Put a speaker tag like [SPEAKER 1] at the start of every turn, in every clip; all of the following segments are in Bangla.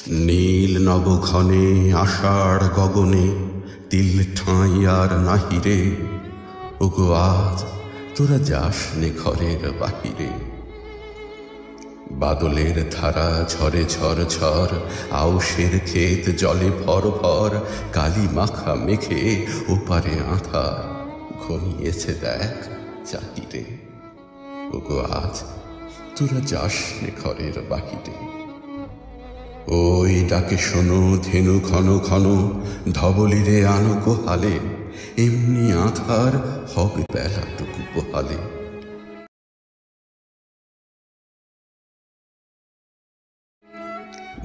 [SPEAKER 1] নীল নবঘনে আষাঢ় গগনে তিল ঠাঁই আর নাহিরে। ওগো আজ তোরা যাস নে ঘরের বাহিরে। বাদলের ধারা ঝরে ঝর ঝর, আউশের ক্ষেত জলে ভর ভর, কালি মাখা মেঘে ওপারে আঁধার ঘনিয়েছে দেখ চাহিরে। ওগো আজ তোরা যাস নে ঘরের বাহিরে। ওই ডাকে শোনো ধেনু ঘন ঘন, ধবলিরে আনো গোহালে, এমনি আধার হবে বেলাটুকু পোহালে।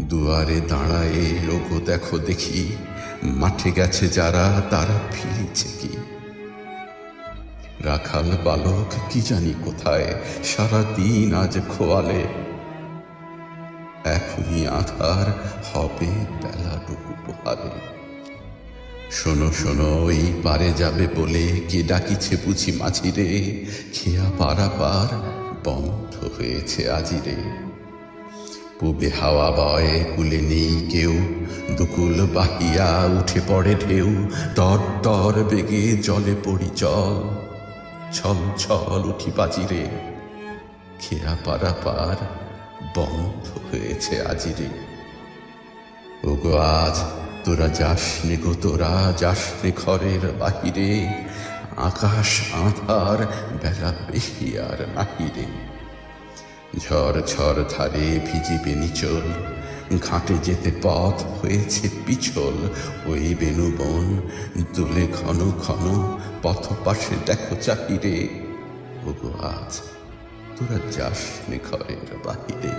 [SPEAKER 1] দুয়ারে দাঁড়ায়ে ওগো দেখো দেখি, মাঠে গেছে যারা তারা ফিরেছে কি। রাখাল বালক কি জানি কোথায়, সারা দিন আজ খোয়ালে, এখনই আধার হবে বেলাটুকু পোহালে। শোনো শোনো ওই পারে যাবে বলে কে ডাকিছে বুঝি মাঝিরে, খেয়া পারাপার বন্ধ হয়েছে আজিরে। পূবে হাওয়া বয় কুলে নেই কেউ, দুকুল বাহিয়া উঠে পড়ে ঢেউ, তর তর বেগে জলে পড়ি চল, ছল ছল উঠি বাজিরে। খেয়া পারাপার বন্ধ হয়েছে আজিরে। ওগো আজ তোরা যাস নে গো, তোরা যাস নে ঘরের বাহিরে, আকাশ আধার বেলা বেশি আর নাহিরে। ঝড় ঝড় ধারে ভিজিবে নিচল, ঘাটে যেতে পথ হয়েছে পিছল, ওই বেণুবন দোলে ঘন ঘন, পথ পাশে দেখো চাহিরে। ওগো আজ তোরা যাস নে ঘরের বাহিরে।